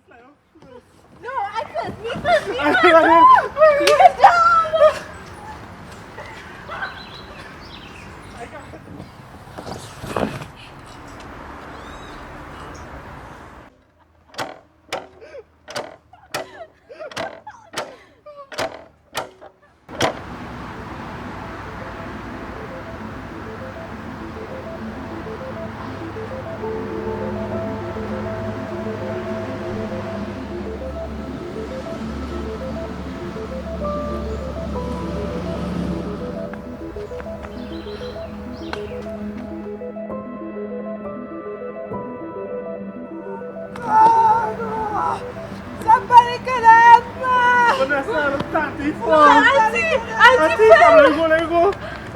No, I first. Me first. Me first. Good job. Somebody can help me! Vanessa, look at this No, Auntie, let go.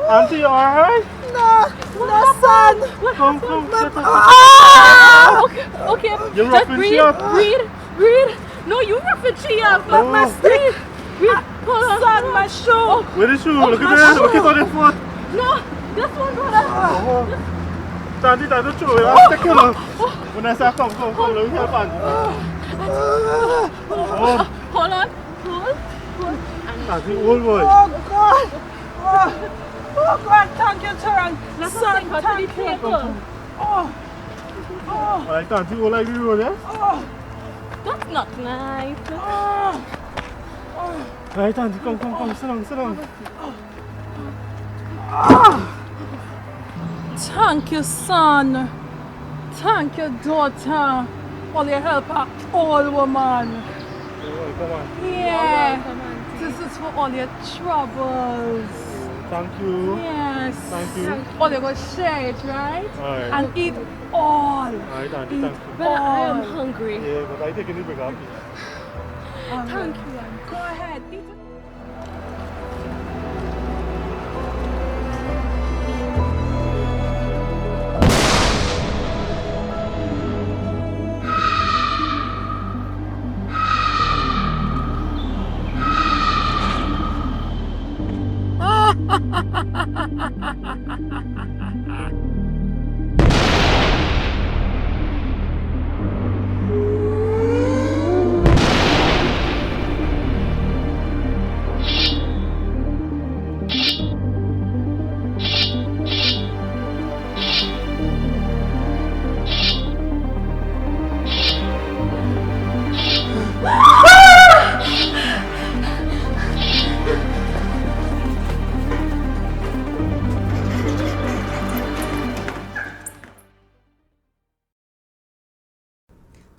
Auntie, you alright? no, son. Come, get up. Okay, You're just roughing she up. breathe. No, you roughing she up. But my stick. Breathe. Son, my shoe. Where is you? Look at that. Look at all the foot. No, this one, brother. Auntie, don't throw it. I'll take it. Vanessa, come. Let me help Auntie. Hold on. Auntie, old boy. Oh God, thank you, Turan. Son, thank you. Alright, Auntie, go like the road, yeah? That's not nice. Alright, Auntie, come. Sit down. Thank you, son. Thank you, daughter. All your help, old woman. Come on. Yeah. This is for all your troubles. Thank you. Yes. Thank you. All you gonna share it, right? Alright. And eat all. Alright, Auntie, thank you. But I am hungry. Yeah, but I take any break after. Thank you, Auntie. Go ahead, eat it.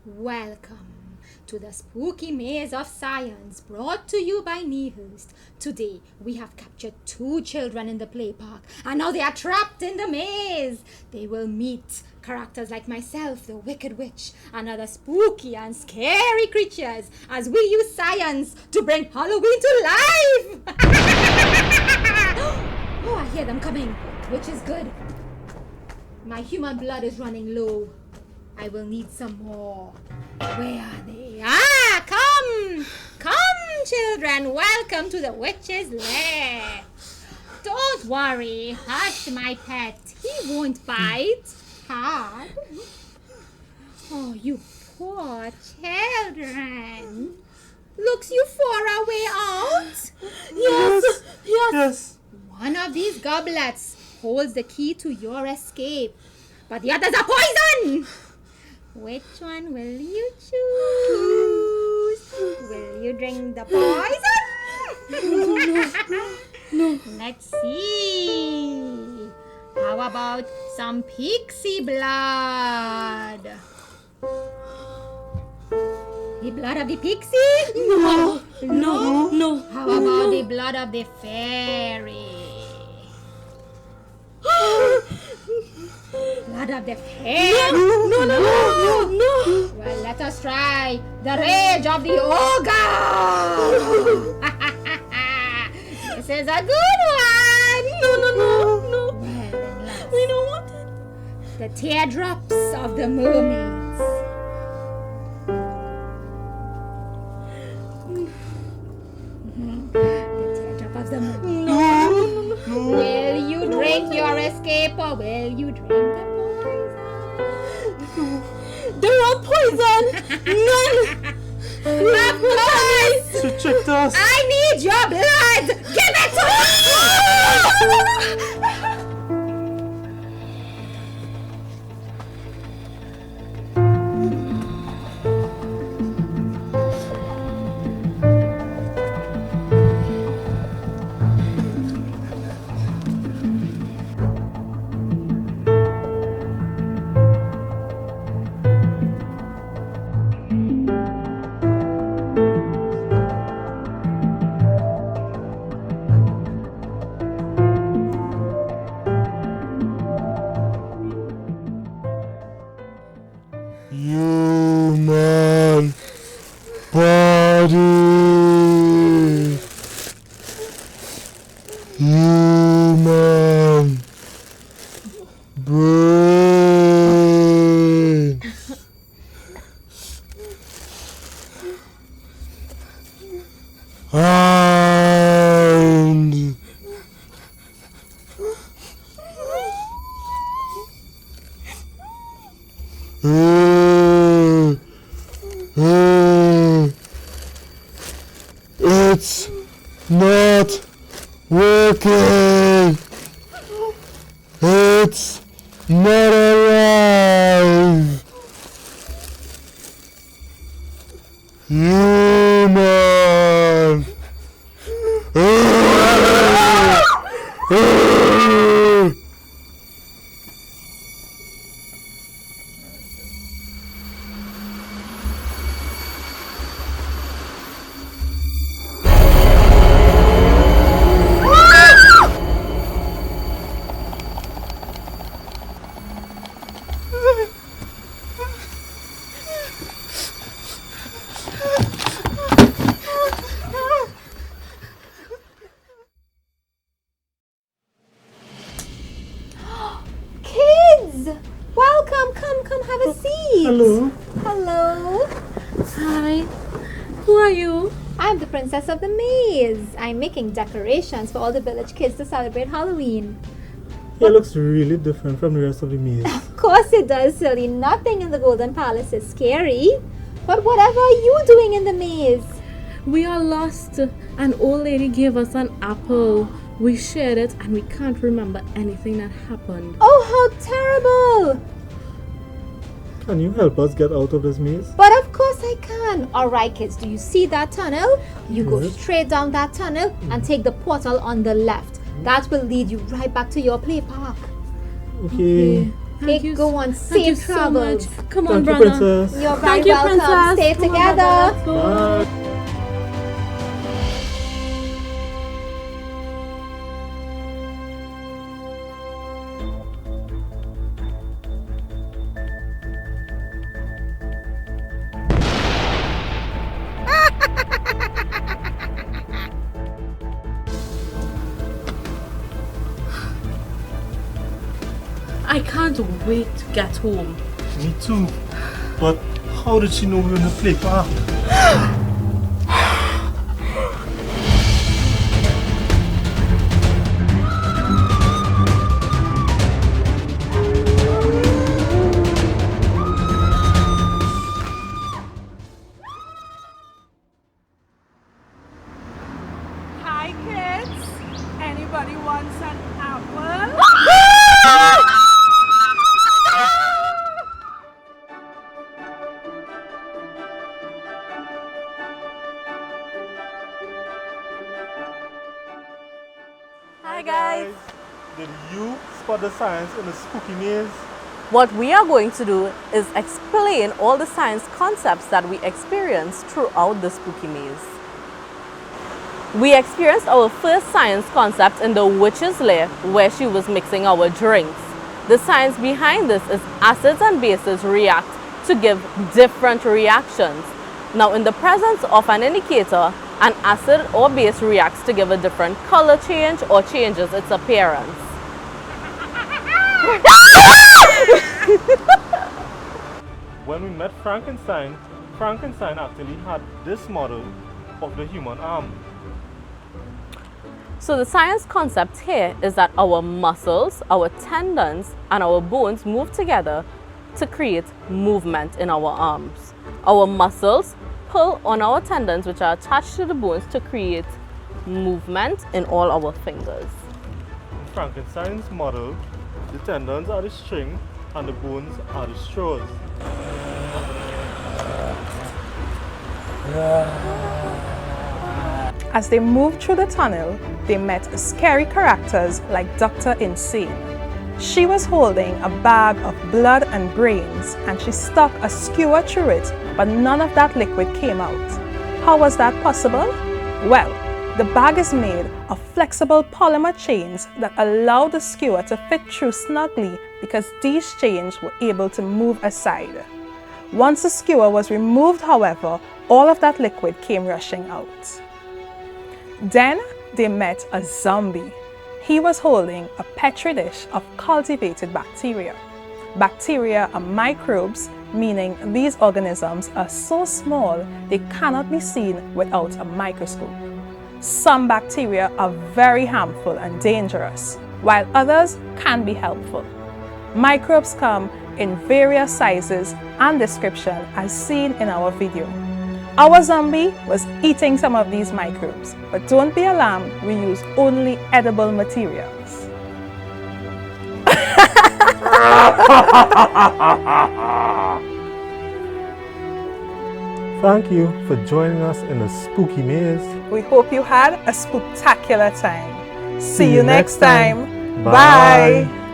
Welcome to the spooky maze of science brought to you by Nihust. Today we have captured 2 children in the play park and now they are trapped in the maze. They will meet characters like myself, the Wicked Witch, and other spooky and scary creatures as we use science to bring Halloween to life. Oh, I hear them coming, which is good. My human blood is running low. I will need some more. Where are they? Come, children. Welcome to the witch's lair. Don't worry. Hush, my pet. He won't bite hard. Oh, you poor children. Looks you for a way out? Yes. One of these goblets holds the key to your escape, but the others are poison. Which one will you choose? Will you drink the poison? No. Let's see. How about some pixie blood? The blood of the pixie? No. How about the blood of the fairy? Blood of the fairy? No. Well, let us try the rage of the ogre. This is a good one. No. Well, then let's We don't want it. the teardrops of the mermaids. The teardrop of the mermaids. No. Will you drink your escape or will you drink the poison? They're all poison. None. Of course! She tricked us. I need your blood! Give it to me! Human body. Human brain. And it's not working. It's not alive. Human. Kids! Welcome, come have a seat. Hello. Hello. Hi. Who are you? I'm the princess of the maze. I'm making decorations for all the village kids to celebrate Halloween. It looks really different from the rest of the maze. Of course it does, silly. Nothing in the Golden Palace is scary. But whatever are you doing in the maze? We are lost. An old lady gave us an apple. We shared it and we can't remember anything that happened. Oh, how terrible! Can you help us get out of this maze? But of course I can. Alright kids, do you see that tunnel? You go Yes. straight down that tunnel and take the portal on the left. That will lead you right back to your play park. Okay. Okay, go on, Thank you safe so travels. much. Come on, Thank you, brother. princess. You're very Thank you, welcome. princess. Stay Come on, together. brother. Let's go. Bye. I can't wait to get home. Me too. But how did she know we were in the play park? Hi, kids. Anybody wants an apple? Hi, guys. Did you spot the science in the spooky maze? What we are going to do is explain all the science concepts that we experienced throughout the spooky maze. We experienced our first science concept in the witch's lair where she was mixing our drinks. The science behind this is acids and bases react to give different reactions. Now, in the presence of an indicator, an acid or base reacts to give a different color change or changes its appearance. When we met Frankenstein, Frankenstein actually had this model of the human arm. So the science concept here is that our muscles, our tendons, and our bones move together to create movement in our arms. Our muscles pull on our tendons, which are attached to the bones, to create movement in all our fingers. In Frankenstein's model, the tendons are the string and the bones are the straws. As they moved through the tunnel, they met scary characters like Dr. Insane. She was holding a bag of blood and brains, and she stuck a skewer through it, but none of that liquid came out. How was that possible? Well, the bag is made of flexible polymer chains that allow the skewer to fit through snugly because these chains were able to move aside. Once the skewer was removed, however, all of that liquid came rushing out. Then they met a zombie. He was holding a petri dish of cultivated bacteria. Bacteria are microbes, meaning these organisms are so small they cannot be seen without a microscope. Some bacteria are very harmful and dangerous, while others can be helpful. Microbes come in various sizes and description as seen in our video. Our zombie was eating some of these microbes, but don't be alarmed, we use only edible materials. Thank you for joining us in the spooky maze. We hope you had a spooktacular time. See you next time. Bye. Bye.